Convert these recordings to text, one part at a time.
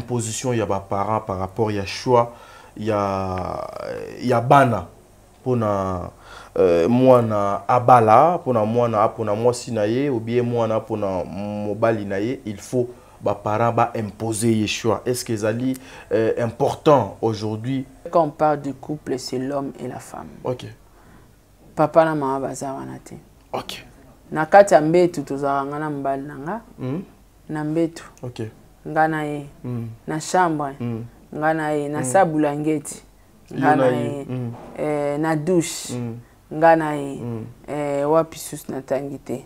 imposition il y a ba parents par rapport il y a choix il y a bana pour na moi na abala pour na moi sinaye ou bien moi na pour na mobali naye il faut ba parents ba imposer les choix. Est-ce que c'est important aujourd'hui? Quand on parle du couple, c'est l'homme et la femme. OK. Papa na mama bazawana te. OK. Na kati ya mbetu tozalanga na mbali nanga. Na mbetu. OK. Ngana ye. Na chambre. Ngana ye. Na sabulangeti. Ngana ye. Na douche. Ngana ye. Wapi sus na tangite.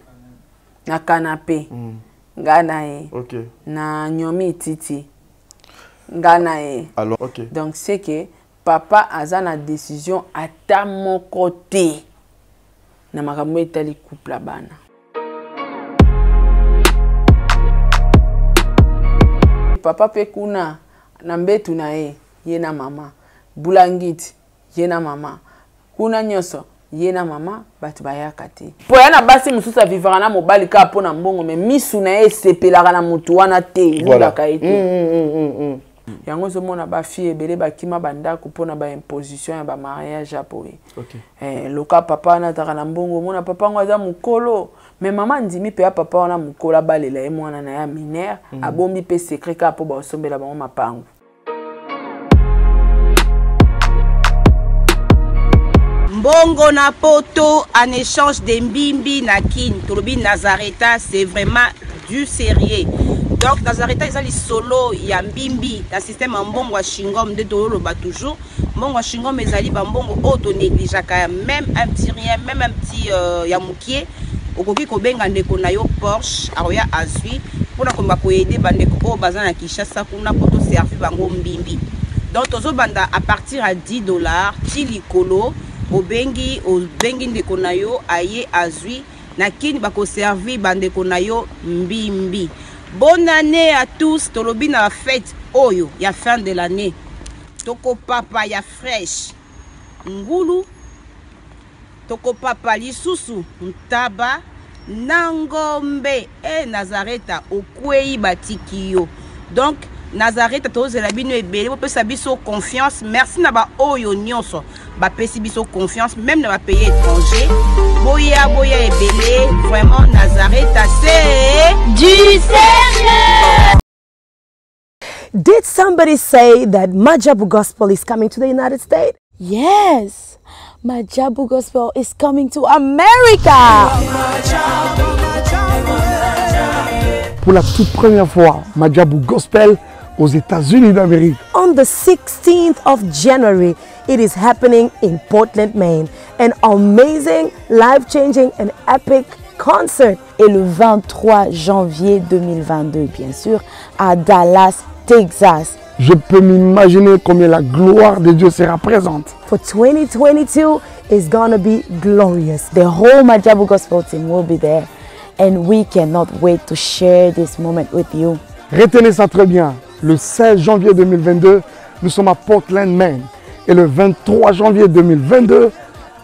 Na canapé. Ngana ye. OK. Na nyomi titi. Ngana ye. Alors, OK. Donc c'est que papa a la décision à mon côté. Na makambo etali couple la bana. Papa pe kuna na mbetu na ye na mama. Bulangiti ye na mama. Kuna nyoso ye na mama batu bayaka te. Po ya na basi mususu vivra na mobali ka po na mbongo me misu na ye sepelaka na mutu wana te lulaka ete. Yango zo mona ba fille ebele ba kima banda ko pona ba imposition ya ba mariage apoe. OK. Loka papa na taka na mbongo mona papa ngwaza mukolo mais maman ndimi pe ya papa wana mukola balela e mwana na ya mineur abombi pe secret ka po ba osombela bango mapango. Mbongo na poto en échange de mbimbi na kin tolobi Nazareta, c'est vraiment du sérieux. Donc Nazareta ils ont les solo ya mbimbi dans système mbongo wa shingom de tolo ba toujours mbongo wa shingom ezali ba mbongo auto négligeaka même un petit rien même un petit ya mukie okoki ko benga ndeko na yo Porsche aroya azui pona ko ba ko aider bandeko o bazana Kinshasa kuna poto servir bango mbimbi. Donc tozo banda à partir à $10 ti likolo obengi ndeko na yo aye azui na kini bako servir bandeko na yo mbimbi. Bonne année à tous. Tolobi na fête oyo ya fin de l'année. Toko papa ya fresh. Ngulu. Toko papa lisusu ntaba nangombe e Nazareta okwei batiki yo. Donc Nazareta tozela bino ebele po pesa biso confiance. Merci na ba oyo nyonso. Ba pesi biso confiance même na ba pays étranger. Boya ebele vraiment Nazareta c'est du sérieux. Did somebody say that Majabu Gospel is coming to the United States? Yes, Majabu Gospel is coming to America. Pour la toute première fois, Majabu Gospel aux États-Unis d'Amérique. On the 16th of January, it is happening in Portland, Maine. An amazing, life-changing and epic concert. Et le 23 janvier 2022, bien sûr, à Dallas, Texas. Je peux m'imaginer combien la gloire de Dieu sera présente. For 2022, it's gonna be glorious. The whole Majabu Gospel team will be there. And we cannot wait to share this moment with you. Retenez ça très bien. Le 16 janvier 2022, nous sommes à Portland, Maine. Et le 23 janvier 2022,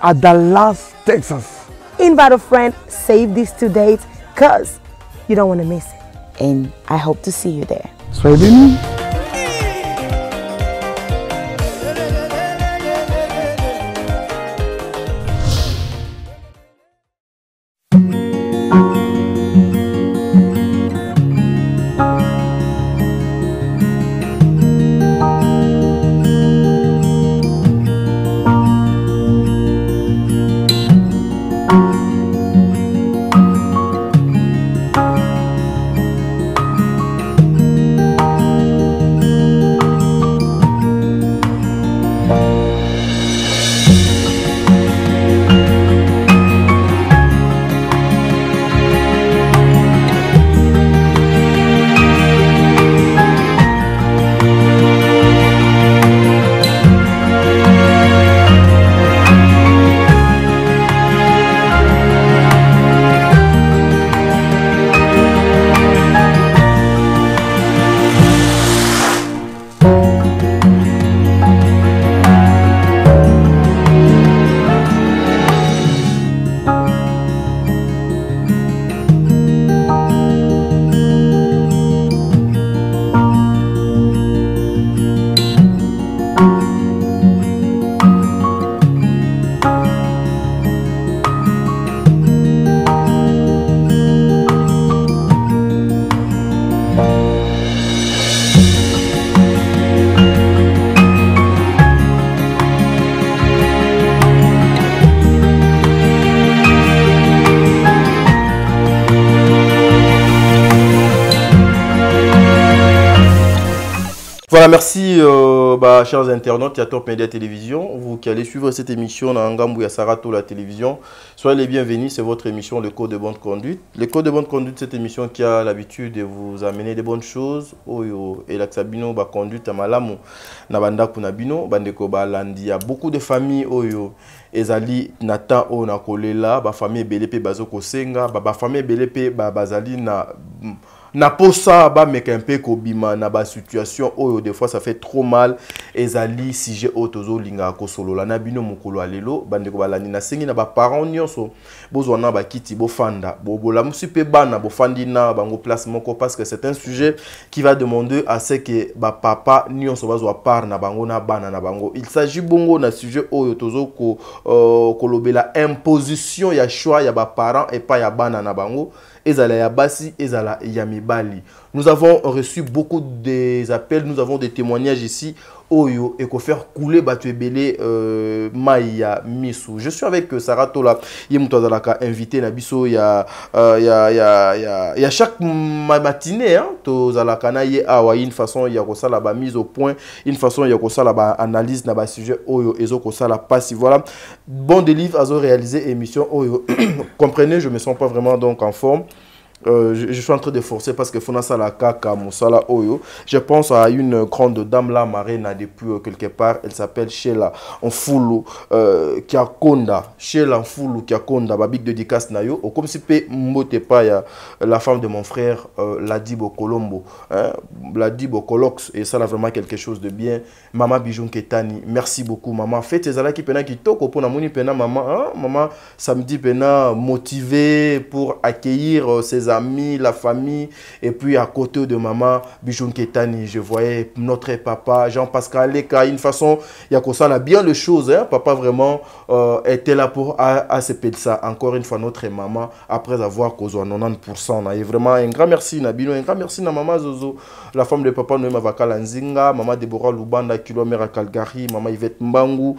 à Dallas, Texas. Invite a friend, save these 2 dates, because you don't want to miss it. And I hope to see you there. Soyez bénis. Voilà, merci chers internautes, il y a Top Média Télévision. Vous qui allez suivre cette émission dans Ngambou ya Sarato la télévision, soyez les bienvenus, c'est votre émission Le Code de bonne conduite. Le Code de bonne conduite, cette émission qui a l'habitude de vous amener des bonnes choses. Et la Sabino, conduite à Malamu, Nabanda Kunabino, Bandeko Balandi. Il y a beaucoup de familles, Ezali Nata O Nakolela, famille Belepe Bazoko Senga, famille Belepe Bazali na posa ba mekempe ko bima na ba situation oyo des fois ça fait trop mal ezali sujet otozo linga ko solo la na bino mukolo alelo bandeko balani na sengi na ba parents nyonso bozwa na ba kiti bo fanda bo bola musipe bana bo fandi na bango place moko parce que c'est un sujet qui va demander à ce que ba papa nyonso bazwa part na bango na bana na bango. Il s'agit bongo na sujet oyo tozo ko kolobela imposition ya choix ya ba parents et pas ya bana na bango. Ezala ya basi, ezala ya mibali. Nous avons reçu beaucoup des appels, nous avons des témoignages ici. Oyo et qu'on faire couler batu ebele Maya Misu. Je suis avec Sarah Tola. Yemutazalaka invité Nabiso ya chaque matinée hein tozalaka na ye awa une façon ya ko sala ba mise au point, une façon ya ko sala ba analyse na ba sujet oyo ezo ko sala passe voilà. Bon délivre azo réaliser émission oyo. Comprenez, je me sens pas vraiment donc en forme. Je suis en train de forcer parce que Fonasa la Kaka Moussala Oyo. Je pense à une grande dame là, Marina, depuis quelque part. Elle s'appelle Sheila Nfulu Kiakonda. Sheila Nfulu Kiakonda, Babik de Dikas Nayo. Comme si pe mbote pas la femme de mon frère, Ladibo Colombo. Ladibo Colox. Et ça, là, vraiment quelque chose de bien. Maman Bijoun Ketani, merci beaucoup, maman. Faites tes qui pena qui toko pour namoni pena maman. Maman, samedi pena motivé pour accueillir ses amis, la famille, et puis à côté de maman Bijoun Ketani, je voyais notre papa Jean-Pascal Leka, une façon, il y a comme ça, bien les choses, hein? Papa vraiment était là pour accepter ça. Encore une fois, notre maman, après avoir causé 90%, et vraiment un grand merci Nabino, un grand merci à maman Zozo, la femme de papa Noema Vakala Nzinga, maman Deborah Lubanda, kilomètre à Calgary, maman Yvette Mbangu,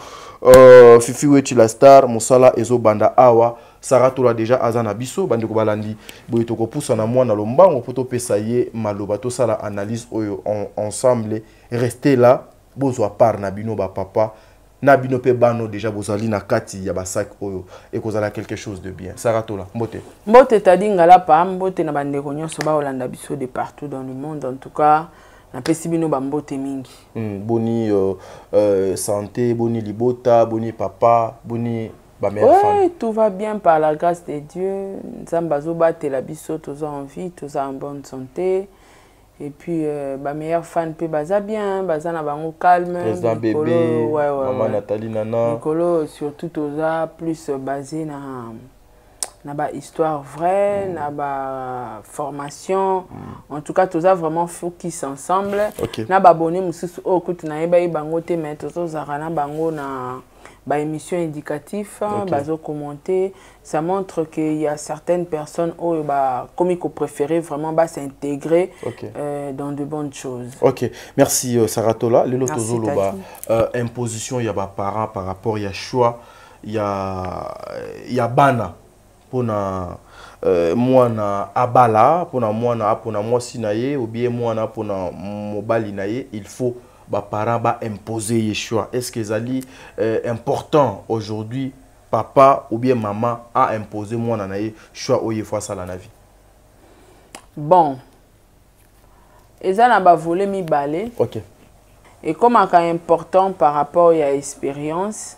Fifi Wechi la star, Moussala Ezo Banda Awa. Sarah Tola déjà azana biso bande ko balandi boyito ko poussa na mwana lombango poto pesa ye maloba to sala analyse oyo ensemble rester là bozwa par na bino ba papa na bino pe bano déjà bozali na kati ya ba sac oyo et kozala quelque chose de bien. Sarah Tola mbote tadi ngala pa mbote na bande ko nyonso ba olanda biso de partout dans le monde, en tout cas na pesi bino ba mbote mingi. Boni santé, boni libota, boni papa, boni. Oui, tout va bien par la grâce de Dieu. Zambazoba Telabiso, tous en vie, tous en bonne santé. Et puis, ma meilleure fan peut baza bien, baza na bango calme. Président bébé, maman Nathalie Nana. Nicolo, surtout tous plus basé na ba histoire vraie, na ba formation. En tout cas, tous vraiment focus ensemble. Na ba bonné mususu o kutu na eba bango te mais tous na bango na ba émission éducative, bazo commenter, ça montre qu'il y a certaines personnes où comme ils préféraient vraiment s'intégrer dans de bonnes choses. Ok, merci Sarah Tola. Le lotozo imposition il y a ba parents par rapport il y a choix, il y a bana pour na mwana abala pour na mwasi na ye ou bien mwana pour na mobali na ye, il faut ba parents ba imposer les choix. Est-ce que c'est important aujourd'hui papa ou bien maman a imposé moi na choix au fois ça la vie? Bon. Ezana ba volé mi balé. OK. Et comme c'est important par rapport à l'expérience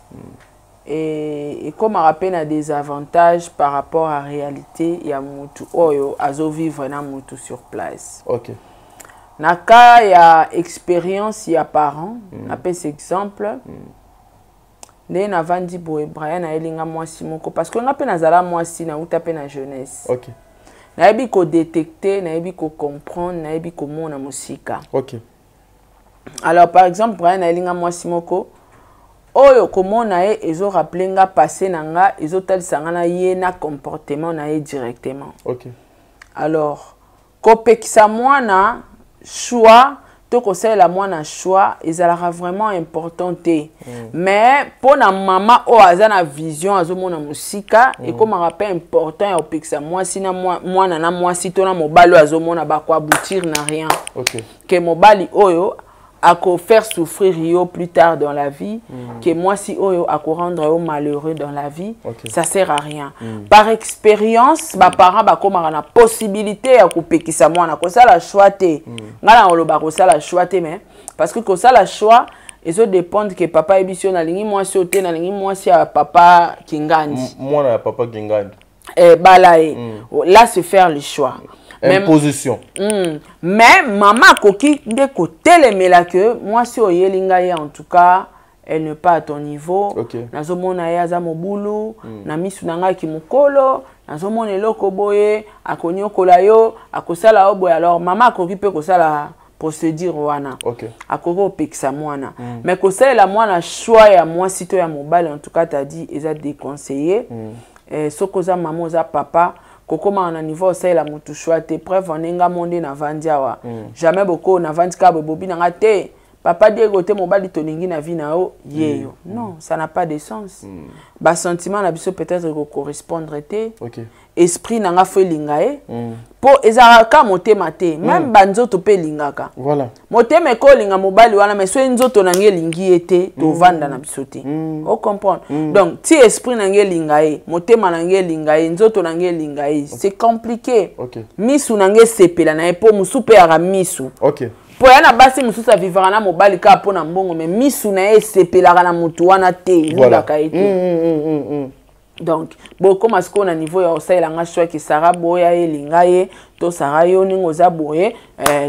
et comme rappelle a des avantages par rapport à la réalité, il y a mutu oyo azo vivre na mutu sur place. OK. Naka ya expérience ya parents, na pes exemple. Ne na vandi boye Brian na elinga mwasi moko parce que ngape nazala mwasi na uta pe na jeunesse. OK. Na ebi ko détecter, na ebi ko comprendre, na ebi ko mona musika. OK. Alors par exemple Brian na elinga mwasi moko oyo komona e ezo rappeler nga passé na nga ezo talisa nga na ye na comportement na ye directement. OK. Alors kopekisa mwana choix, to conseil la mwana choix, ils aura vraiment important mais pour na maman o azana vision azomona musika et comme on rappelle important ya opekisa moi sina moi na moi si to na mobali azomona ba ko aboutir na rien. OK. Que mobali oyo à faire souffrir yo plus tard dans la vie, que moi si à rendre malheureux dans la vie, ça sert à rien. Par expérience, mes parents ont la possibilité à couper qui ça moi na ça la choix té. Ngala on ba ça la choix té mais parce que ça la choix et ça dépend que papa émission na lingi moi si oté na lingi moi si papa kingandi. Moi na papa kingandi. Là c'est faire le choix. Imposition. Mais maman koki de côté les mela que moi si oyelinga en tout cas elle n'est pas à ton niveau. Nazomona ya za mobulu na misu nanga ki mukolo nazomona eloko boye akonyokola yo akosala oboye alors maman koki pe kosala procédure wana. Akoko pekisa mwana. Mais kosala la mwana choix ya moi si to ya mobile en tout cas t'as dit eza déconseillé. Sokoza maman za papa kokoma na niveau ça la mutu choix te preuve onenga monde na vandiawa jamais beaucoup na vandika bobi na te papa Diego te mobali toningi na vie na o yeyo non ça n'a pas de sens ba sentiment na biso peut-être ko correspondre te esprit nanga fo lingae po ezaka motema te même banzoto pe lingaka voilà motema ko linga mobali wana mais so nzoto nange lingi ete to vanda na biso te o comprendre donc ti esprit nange lingae motema nange lingae nzoto nange lingae c'est compliqué misu nange sepela na po musu pe ara misu po yana basi musu sa vivra na mobali ka po na mbongo mais misu na sepela na mutu wana te lulaka ete donc beaucoup parce qu'on a niveau ya osai la choix qui sera boya elinga ye to sara yo ningo za boye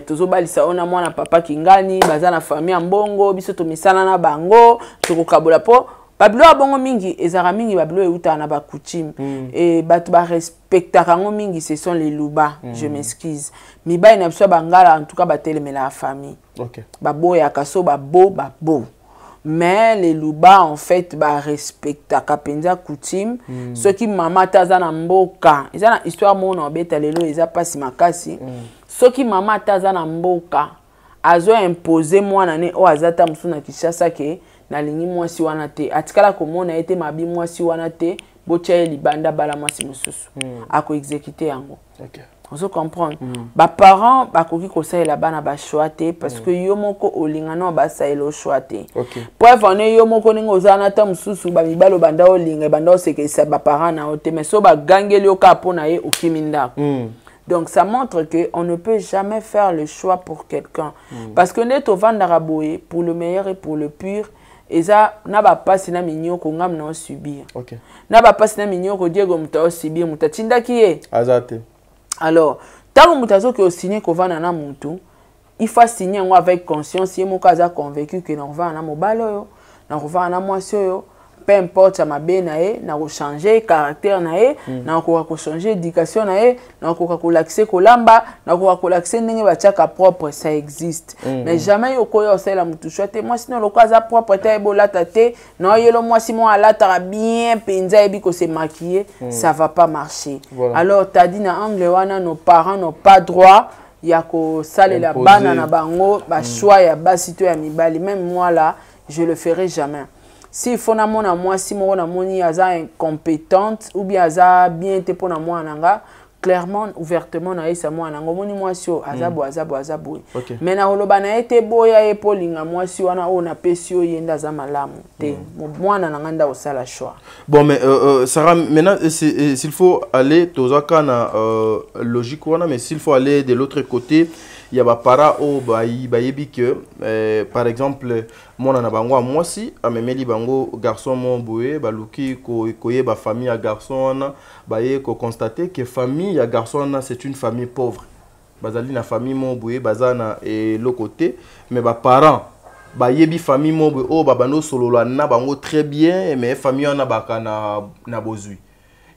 tozo balisa ona mwana papa kingani baza na famille ya mbongo biso to misala na bango to kokabola po babilo abongo mingi ezara mingi babilo euta na ba coutume et batu ba respectaka ngo mingi ce sont les luba je m'excuse miba ina biso bangala en tout cas batelemela la famille baboya kaso babo mais les luba en fait ba respecta kapenza coutume ceux qui mama taza na mboka eza na histoire mona obeta lelo eza pasi makasi ceux qui mama taza na mboka azo imposer mwana ne o azata musuna kishasa ke na lingi mwasi wana te atikala komona ete mabi mwasi wana te bocha libanda bala mwasi mususu ako exécuter yango on se comprend ba parents ba koki ko sa la bana ba choité parce que yo moko olingana ba sa elo choité pour vone yo moko ningo zana ta mususu ba mibalo banda olinga banda oseke sa ba parents na ote mais so ba gangeli oka pona ye okiminda donc ça montre que on ne peut jamais faire le choix pour quelqu'un parce que neto vandara boye pour le meilleur et pour le pire et ça na ba pasi na minyoko ngam na subir na ba pasi na minyoko Diego muta subir mutatinda kiye azate. Alors, tant que vous avez signé que vous avez un moutou, il faut signer avec conscience. Si vous avez convaincu que vous avez un mobile, vous avez un moisson, peu importe, ça m'a bien aidé, vous avez changé caractère, vous avez changé d'éducation, vous avez l'accès au lamba, vous avez l'accès à propre, ça existe. Mais jamais vous avez la moutou chouette. Moi, sinon, le cas propre, non, moi, si moi, là, tu bien penza et que c'est maquillé, ça va pas marcher. Alors, tu as dit, dans l'angle, nos parents n'ont pas droit. Il y a que ça, la banane, na bango, ba choix, ya ba sito ya mibali. Même moi, là, je le ferai jamais. Si faut na mona moi si mon amoni aza incompétente ou bien aza bien été pour na moi nanga clairement ouvertement na isa moi nanga moni moi si azabo mais na holoba na été boya e polinga moi si wana o na pesio yenda za malamu te moi na nanga nda osala choix. Bon mais Sarah maintenant s'il faut aller tozaka na logique wana mais s'il faut aller de l'autre côté il y a des parents qui par exemple moi na bango moi si amemeli bango garçon mon boye baluki koye ba famille à garçon na baye ko constater que famille à garçon na c'est une famille pauvre bazali na famille mon boye bazana et le côté mais ba parents bayebi famille mon boye o babano solo na bango très bien mais famille na bakana na bozui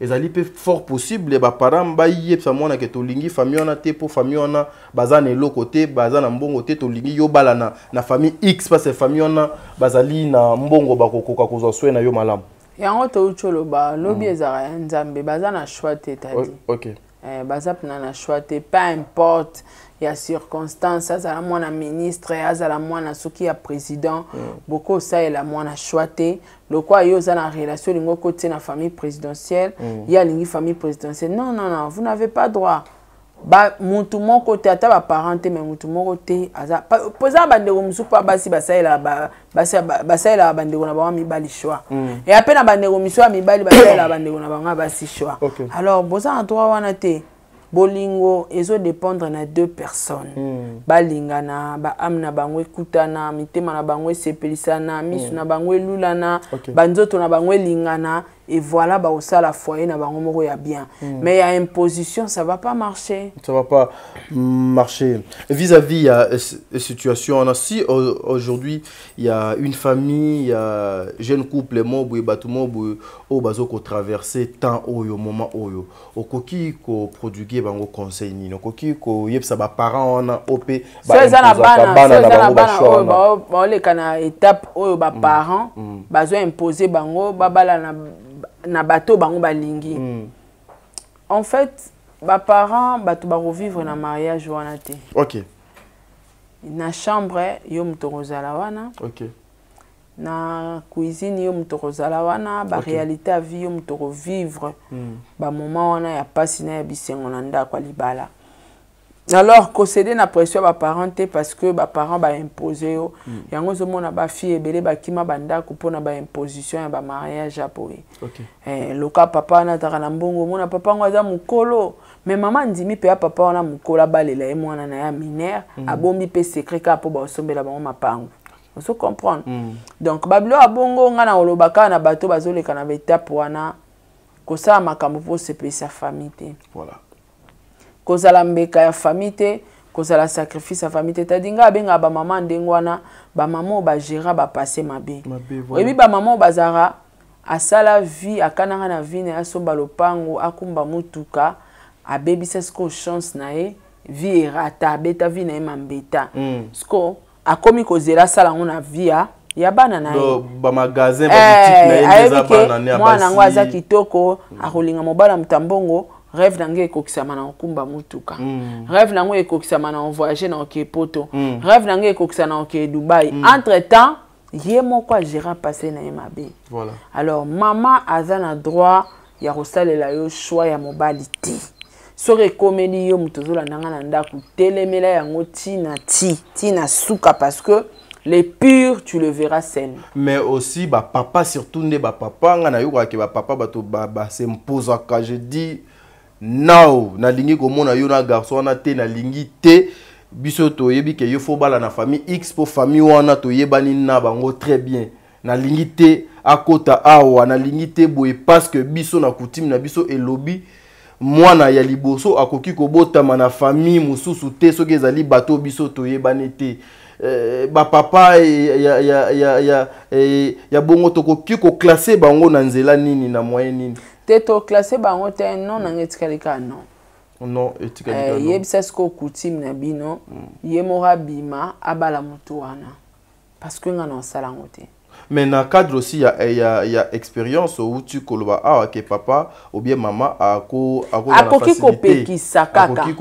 ezali pe fort possible les parents ba yebsa mwana ke tolingi famille ona te pour famille ona bazana lo côté bazana mbongo te tolingi yo bala na famille X parce que famille ona bazali na mbongo bakokoka kozwa soin na yo malamu yango to ucholo ba lobi ezara nzambe bazana choix te tadi bazap na choix te peu importe il y a circonstances azala mwana ministre azala mwana soki ya président beaucoup ça est la mwana choité le quoi yo za na relation lingo côté na famille présidentielle il y a lingi famille présidentielle non vous n'avez pas droit ba mutu moko te ata ba parent mais mutu moko te aza poza bandeko musu pa basi basalela basalela bandeko na bango mibali choix et après na bandeko miso mibali basalela bandeko na bango basi choix. Alors boza en droit wana te bolingo ezo dépendre na deux personnes balingana ba amna bango ekutana mitema na bango sepelisana misu na bango lulana banzoto na bango lingana et voilà ba osala foyer na bango moko ya bien mais il y a imposition ça va pas marcher, ça va pas marcher vis-à-vis à situation si aujourd'hui il y a une famille il y a jeune couple mobo et batumo au bazo ko traverser temps au moment oyo okoki ko produire bango conseil ni okoki ko yebsa ba parents on a op ba na bana ba le kana étape oyo ba parents bazo imposer bango babala na bateau bango balingi en fait ba parents bato ba revivre na mariage wana te na chambre yo mtokozala wana na cuisine yo mtokozala wana ba réalité à vie yo mtoko vivre ba moment wana ya pasi na ya bisengo na ndako libala. Alors concéder na pression ba parenté parce que ba parents ba imposer yo yango zo mona ba fille ebele ba kima banda ko pona ba imposition ya ba mariage apoé loka papa na taka na mbongo mona papa ngwaza mukolo mais maman ndimi pe papa wana mukola balela e mwana na ya minère abombi pe secret ka po ba osombela ba mapango vous comprendre donc bablo abongo nga na olobaka na bato bazoleka na betape wana ko sa makambo po se pesa famille te voilà kozala mbeka ya famille te kozala sacrifice ya famille te tadinga abenga ba maman ndengwana ba maman ba gérer ba passer mabe ebi ba maman bazara asala vie akananga na vie na asomba lopango akumba mutuka abebisa sko chance na e vie rata beta vie na mambeta sko akomi kozela sala ngona vie ya bana na ye ba magasin ba boutique na ye za bana na mwana ngwaza kitoko akolinga mobala mutambongo rêve nange ekokisama na okumba mutuka rêve nango ekokisama na voyager na oke poto rêve nange ekokisa na oke Dubaï entre temps ye moko agera passer na mabe voilà alors maman aza na droit ya kosalela yo choix ya mobali ti sore komeli yo mutozola nanga na ndako telemela yango ti na suka parce que les purs tu le verras seul mais aussi ba papa surtout ne ba papa nga na yo ka ke ba papa bato ba s'impose quand je dis now na lingi komona yo na garçon na te na lingi te biso to yebi ke yo fo bala na famille X pour famille wana to yebani na bango très bien na lingi te akota awa na lingi te boye parce que biso na coutume na biso elobi mwana ya liboso akoki kobotama na famille mususu te soki ezali bato biso to yebani te ba papa ya bongo tokoki ko classer bango na nzela nini na moyen nini to classé bango te non na ngetsikalika non etsikalika non yebisa sko coutume na bino yemora bima abala mutu wana parce que nga na sala ngote mais dans le cadre aussi il y a expérience où tu koloba que papa ou bien maman ako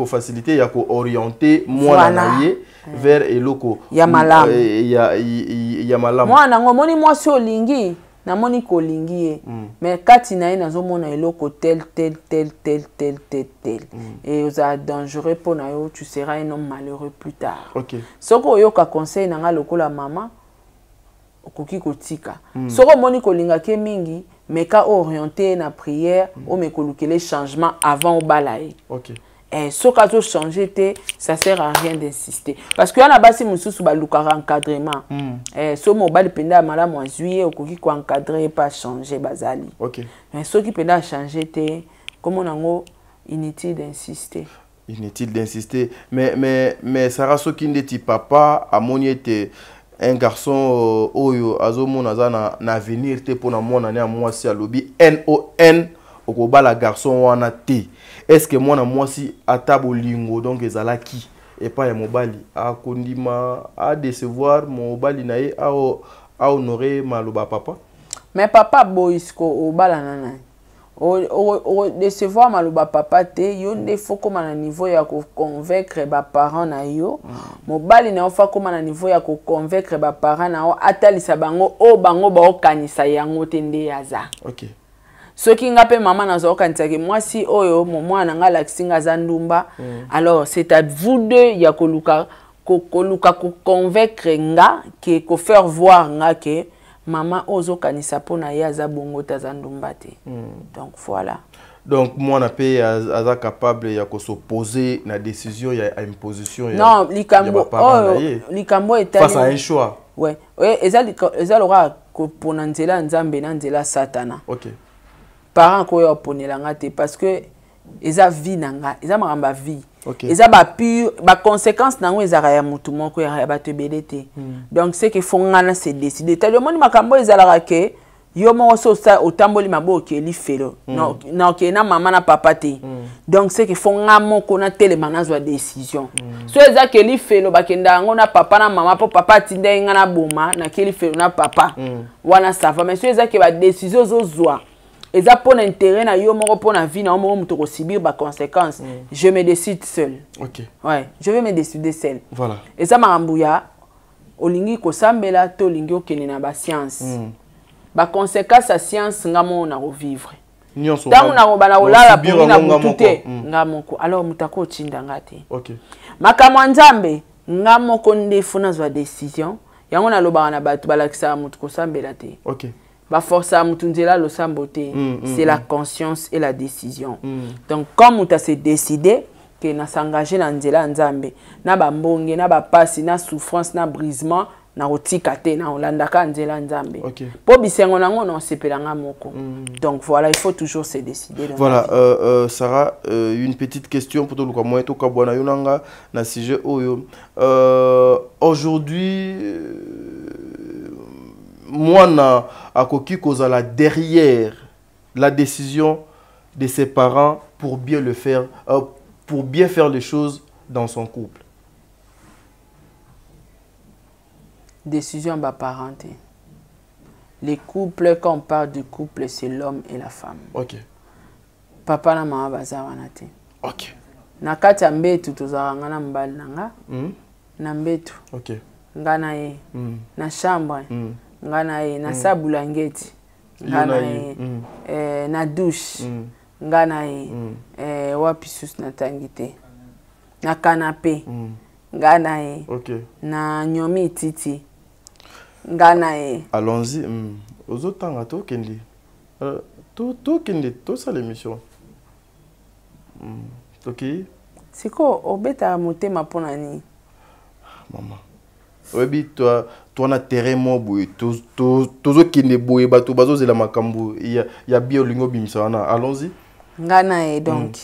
facilité ya ko orienter moi na ye vers eloko ya malamu ya malamu moi na ngomoni moi so lingi na moni ko lingi mais kati na ye nazomona eloko tel et oza dangereux pour na yo tu seras un homme malheureux plus tard soko yoka conseil na nga lokola mama okoki kotika soko moni kolinga ke mingi mais ka orienté na prière o me kolukele changement avant au balaye et ce cas de changer te ça sert à rien d'insister parce que y a basi mususu ba lukara encadrement so mobali penda mala mo juillet okoki ko encadrer pas changer bazali mais ceux qui penda changer te comment nango inutile d'insister mais Sarah soki ndeti papa amoni ete un garçon oyo azomona za na avenir te pona mona ne mwasi alobi NON okobala garçon wana te est-ce que mwana mwasi atabolingo donc ezalaki et pas ya mobali akondima a décevoir mobali na ye a honorer maloba papa mais papa boisko obala nana o décevoir maloba papa te yo nde faut comme na niveau ya ko convaincre ba parents na yo mobali na ofa comme na niveau ya ko convaincre ba parents na o atalisa bango o bango ba okanisa yango te nde yaza soki nga pe maman nazokanisa ke mwasi oyo mwana nga lakisinga za ndumba alors c'est à vous deux ya koluka convaincre nga ke ko faire voir nga ke maman ozo kanisa pona ya za bongo ta za ndumba te donc voilà. Donc moi na pe aza capable ya ko s'opposer na décision ya imposition ya non likambo etali face à un choix. Ouais eza lora ko pona nzela nzambe na nzela satana. OK. Parents ko yo ponela nga te parce que eza vie nanga eza maramba vie. Okay. Eza ba pure ba conséquence nango ezaka ya mutu moko ya ba te belete. Donc c'est que fongana se décider. Tali moni makambo ezalaka ke yo mo so sa otamboli maboke li felo. Non ke na maman na papa te. Donc c'est que fonga moko na telema na zwa décision. So eza ke li felo bakenda ngo na papa na maman po papa tinda nga na boma na ke li felo na papa. Wana ça va mais so eza ke ba décision zo zwa. Et ça pour l'intérêt na yo moko pour la vie na mo muto ko subir ba conséquences. Je me décide seul. OK. Ouais, je vais me décider seul. Voilà. Et ça marambuya olingi ko sambela to olingi okene na ba science. Ba conséquences à science ngamo na revivre. Nyonso. Tangu na robana olala pour na mutute ngamoko. Alors mutako chinda ngati. OK. Makamwa nzambe ngamoko ndefuna zwa décision. Yango na loba na batu balakisa mutu ko sambela te. OK. Ba force à mutunzela lo samboté, c'est la conscience et la décision. Donc comme tu as se décidé que na s'engager na nzela nzambe, na ba mbonge, na ba pasi, na souffrance, na brisement, na otika te na olanda ka nzela nzambe. Po bisengo nango na sepelanga moko. Donc voilà, il faut toujours se décider. Voilà, Sarah, une petite question pour tout le monde to kabwana yonanga na sujet oyo. Aujourd'hui moi na akoki kozala derrière la décision de ses parents pour bien le faire pour bien faire les choses dans son couple. Décision ba parenté. Les couples, quand on parle de couple, c'est l'homme et la femme. OK. Papa na mama baza wana te. OK. Na kati ya mbetu tozala ngana mbali nanga. Na mbetu. OK. Ngana ye. Na chambre. Ngana ye na sabulangeti ngana ye na douche ngana ye wapi sus na tangite na canapé ngana ye na nyomi titi ngana ye. Allons-y. Ozotanga to kendi to kendi to ça l'émission. OK. Siko obeta motema pona ni maman. Oui, toi na terrain mo boy tozo kinde boy bato bazo zela makambo ya bio lingo bimisa wana. Allons-y. Ngana e donc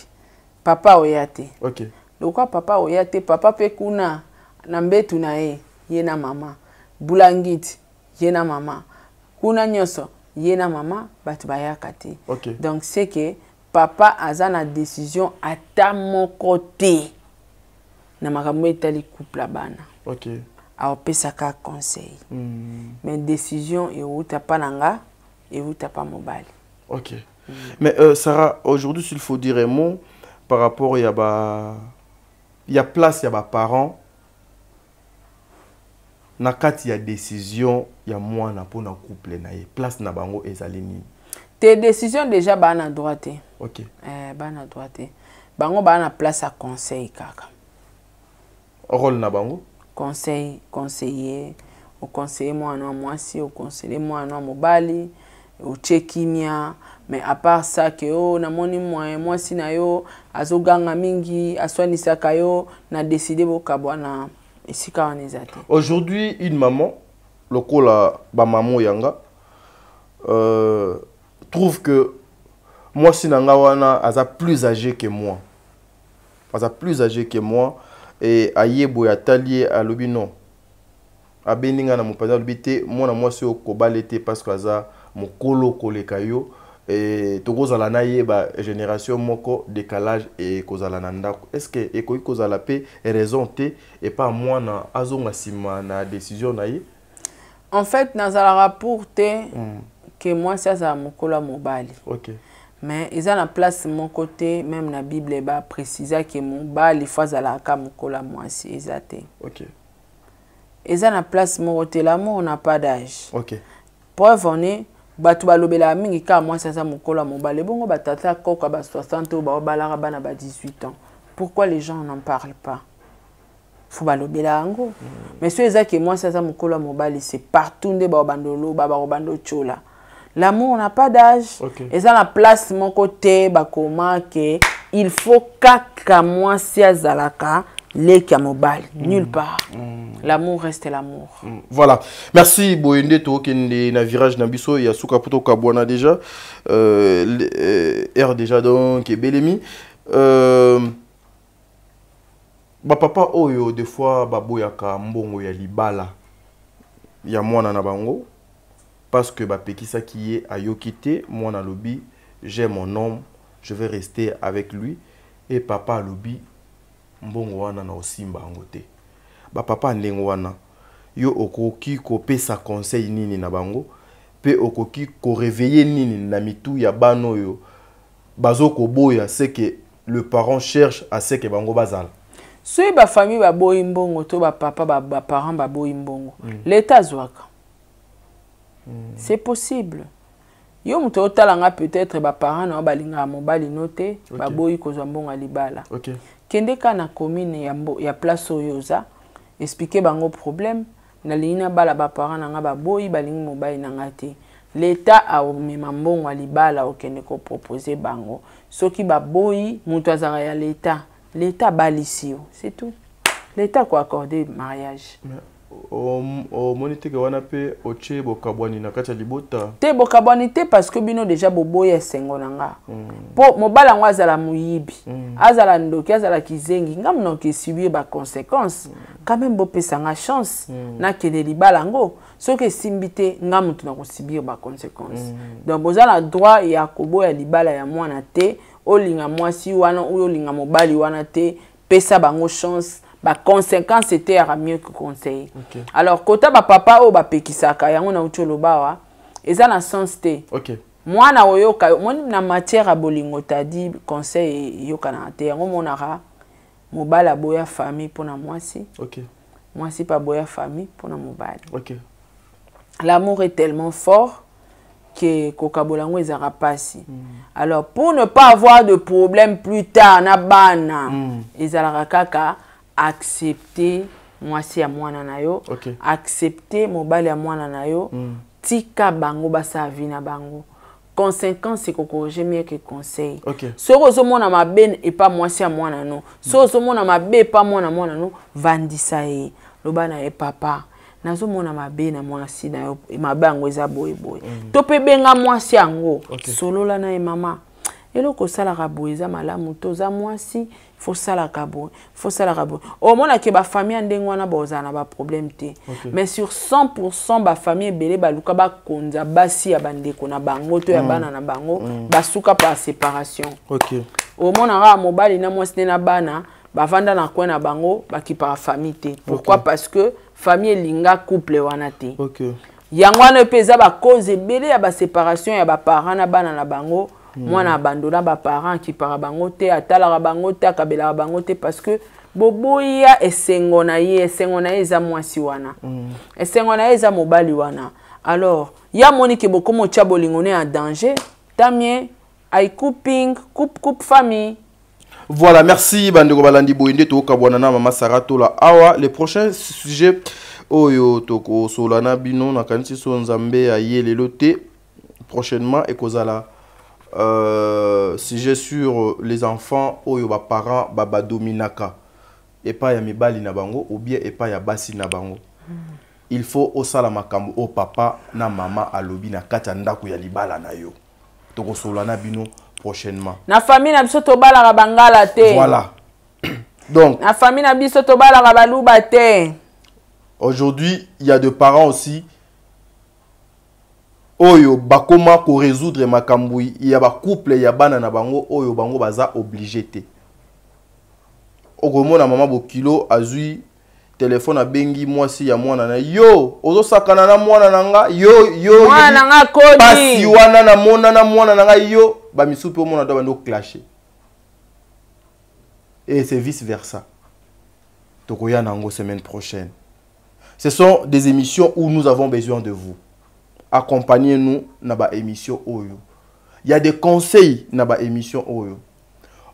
papa oyate. OK. Lokwa papa oyate papa pe kuna na mbetu na ye na mama. Bulangiti ye na mama. Kuna nyoso ye na mama bato bayaka te. OK. Donc c'est que papa aza na décision ata moko te na makambo etali couple bana. OK. Alors pesaka conseil. Mais décision et où t'as pas nanga et où t'as pas mobile. OK. Mais Sarah, aujourd'hui s'il faut dire un mot par rapport il y a place il y a parents na kati ya décision ya mwana pour na couple na ye place na bango ezali nini. Tes décisions déjà bana droite. OK. Bana droite. Bango bana place à conseil kaka. Rôle na bango conseiller, au conseiller moi non moi si au conseiller moi non mobali, au chekimia, mais à part ça que oh na moni moi si na yo azoganga mingi aswanisa kayo na décider bokabwana esika wanezate. Aujourd'hui une maman lokola ba maman yanga trouve que moi si nanga wana aza plus âgé que moi. Aza plus âgé que moi. Et ayebo ya talier à lobi non abeninga na mopanda lobi te mwana mwasi okobala te parce que aza mokolo koleka yo et tokozala na yeba génération moko décalage et kozala na ndako. Est-ce que ekoki kozala pe raison te et pas mwana azonga sima na décision na ye? En fait nazala rapport te que moi ça za mokolo mobali. OK. Mais ils ont la place mon côté même la Bible ba préciser que mon bal il faut la ka mokola moi c'est exact. OK. Ils ont la place mon côté l'amour on n'a pas d'âge. OK. Preuve on est Batu balobela mingi ka moi ça mokolo mobali bongo batata koka ba 60 ou ba balara bana ba 18 ans. Pourquoi les gens n'en parlent pas? Faut balobela ngo. Mais ceux qui moi ça mokolo mobali c'est partout nde ba bandolo ba bando chola. L'amour n'a pas d'âge. Et ça la place mon côté ba comment que il faut kaka moi si azalaka les mobile nulle part. L'amour reste l'amour. Voilà. Merci Boyende to kende na virage na biso ya suka poto kabwana déjà R déjà donc et Belemi ba papa oyo des fois baboyaka mbongo ya libala ya mwana na bango parce que ba pekisa qui est ayokité mwana lobi j'ai mon homme je vais rester avec lui et papa lobi mbongo wana na osimba ngote ba papa ndenge wana yo okoki ko pesa conseil nini na bango pe okoki ko réveiller nini na mitu ya bano yo bazo ko boya c'est que le parent cherche à ce que bango bazala so ba famille ba boyi mbongo to ba papa ba parent ba boyi mbongo l'état zwaka c'est possible yo muto otalanga peut-être ba parent na balinga mobali noté ba boyi ko mbongo alibala kende kana commune ya place oyoza expliquer bango problème na lina bala ba parents na nga ba boyi balingi mobali na ngate l'état a omema mbongo alibala okende ko proposer bango soki ba boyi muto azara ya l'état balisio c'est tout l'état ko accorder mariage o monite ke wana pe oche bokabwani na kati ya libota te bokabwani te parce que bino déjà boboya sengo nanga po mobala ngwa azala muyibi azala ndoki azala kizengi ngam no ke subir ba conséquences quand même bo pesa nga chance na kele libala ngo soki simbite ngam tu na ko subir ba conséquences donc bozala droit ya koboya libala ya mwana te olinga mwasi wana ou olinga mobali wana te pesa bango chance. Ba conséquence c'était à mieux que conseil. Alors kota ba papa o ba pekisaka yango na ucholo bawa eza na sens te. Mwana oyoka mon na matière a bolingo tadi conseil yoka na te yango monara mobala boya famille pona mwasi. Mwasi pa boya famille pona mobali. L'amour est tellement fort que kokabolango ezara pasi. Alors pour ne pas avoir de problème plus tard na bana ezala kaka accepter mwasi ya mwana na yo accepter mobali ya mwana na yo tika bango basa vina bango conséquence c'est ko corriger mieux que conseil soko zo mona mabe et pas mwasi ya mwana no soko zo mona mabe pas mwana no vandisa e lobana e papa nazo mona mabe na mwasi na yo mabe yango eza boye to pe benga mwasi yango solola na e mama eloko sala rabo eza malamu to za mwasi faut ça la cabo au moins que ba famille ndengwana bozana ba problème te mais sur 100% ba famille belé ba luka ba konza basi ya bandeko na bango to ya bana na bango basuka par séparation au moins nga mobali na mwasi na bana ba vanda na kwa na bango ba ki par famille te pourquoi parce que famille linga couple wana te yangwana peza ba cause belé ya ba séparation ya ba parents na bana na bango moi abandonna ba parents qui para bango te atala bango te akabela bango te parce que boboya esengona eza mwasi wana esengona eza mobali wana alors ya moni ke bokomo cha bolingone en danger tamie ay coupe famille. Voilà, merci bandeko balandi boyende to kabwana na mama Sarato la awa les prochains sujets oyo toko solana bino na kanisi so nzambe ayelelo te prochainement ekozala sujet sur les enfants oyo ba parents baba dominaka et pas ya mibali na bango ou bien et pas ya basi na bango il faut osala makambo o papa na mama alobi na kati ndako ya libala na yo toko solana bino prochainement na famille na biso to bala bangala te voilà donc na famille na biso to bala baluba te aujourd'hui il y a des parents aussi oyo bakoma ko résoudre makambo ya ba couple ya bana na bango oyo bango baza obligé te okomona mama bokilo azui téléphone abengi mwasi ya mwana na yo ozo sakana na mwana nanga yo mwana nga kodi pasi wana na mona na mwana nanga yo ba misupe mona do bando clasher et c'est vice versa tokoya nango semaine prochaine. Ce sont des émissions où nous avons besoin de vous. accompagner nous dans ba émission Oyo. Il y a des conseils dans ba émission Oyo.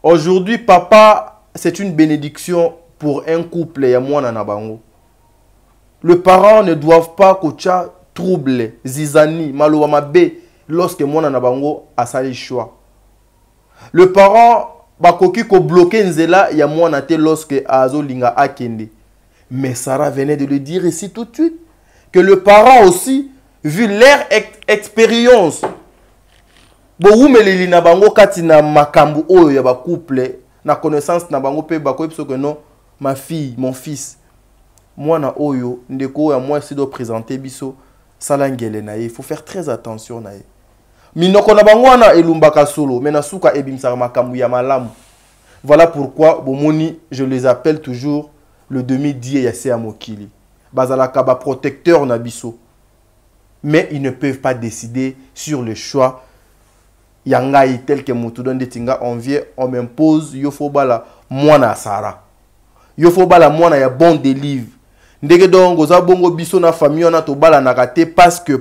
Aujourd'hui, papa, c'est une bénédiction pour un couple et moi na bango. Les parents ne doivent pas kocha trouble, zizani, malowa mabe lorsque moi na bango a sali choix. Le parent bakoki ko bloquer nzela ya moi na te lorsque azo linga akende. Mais Sarah venait de le dire ici tout de suite que le parent aussi, vu leur expérience, na bango kati na makambu oyo ya ba couple na connaissance na bango pe bako episo que non, ma fille, mon fils, moi na oyo ndeko ya moi si do présenter biso salangele na ye, il faut faire très attention na ye. Minoko na bango na elumbaka solo, mais na suka ebimsaka makambu ya malamu. Voilà pourquoi bomoni je les appelle toujours le demi-dié ya se amokili. Bazalaka ba protecteur na biso. Mais ils ne peuvent pas décider sur le choix. Yangai tel que Moutoudan de Tinga, on vient, on m'impose, yofobala, moi na Sara. Yofobala, moi na ya bon délivre. Ndege donc, goza bongo biso na famille, on a to bala na raté parce que.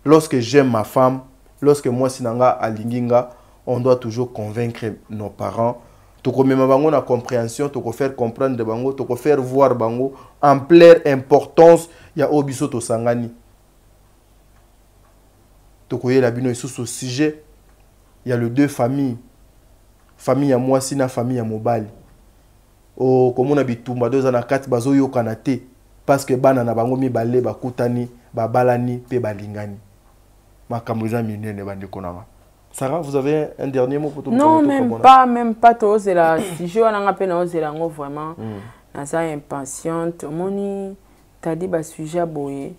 Lorsque j'aime ma femme, lorsque moi sinanga alinginga, on doit toujours convaincre nos parents. Toko mema bango na compréhension, toko faire comprendre de bango, toko faire voir bango en pleine importance ya obiso to sangani. Toko ye la bino sous ce sujet, il y a les deux familles. Famille à moi sina famille à mobali. Oh comme on a bitumba deux ana kati bazo yo kanate parce que bana na bango mi balé bakutani, babalani pe balingani. Makamouza minene ne bande konanga. Sarah, vous avez un dernier mot pour tout le monde? Non, même pas trop. C'est la sujet, on a un peu vraiment. Naza impatiente. Moni, t'as dit bah sujet boye.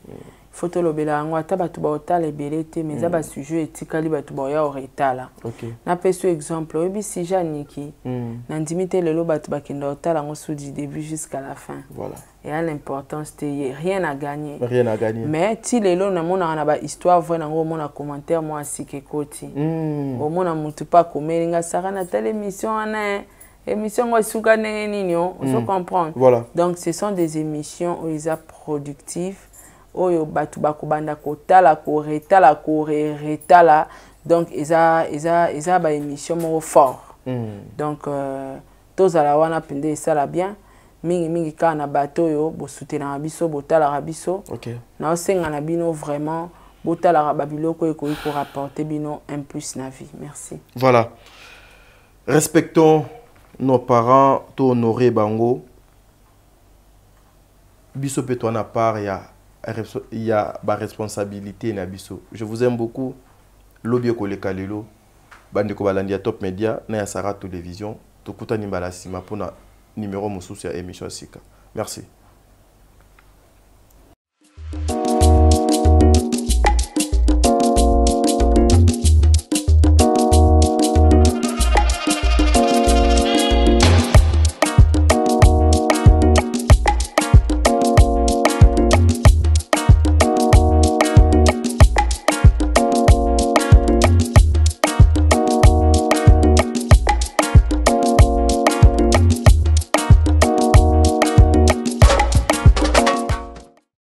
Photo lobela ngwa tabatu ba otale belete mais ba sujet etikali batu ba ya oretala. OK. Na peso exemple, obi sujet niki. Na ndimite lelo batu ba kinda otala ngo sous du début jusqu'à la fin. Voilà. Et à l'importance c'est rien à gagner. Rien à gagner. Mais ti lelo na mona na ba histoire vrai na ngo mona commentaire moi sikekoti. Au mona mutu pa komelinga sara na telle émission ana émission ngo suka nini on se comprendre. Voilà. Donc ce sont des émissions où ils sont productifs. Oyo batu bakubanda kotala koretala koretala donc eza ba émission mo fort. Donc tozala wana pende sala bien mingi kana bato yo bo soutenir biso botala biso. OK. Na osenga na bino vraiment botala babiloko ekoyi ko rapporter bino un plus na vie. Merci. Voilà. Respectons nos parents, to honorer bango. Biso pe toi na part il y a ma responsabilité na biso. Je vous aime beaucoup. Lobby koleka lelo. Bande ko balandi Top Media na ya Sarah Télévision. Tokuta nimbala sima pona numéro mususu ya émission sika. Merci.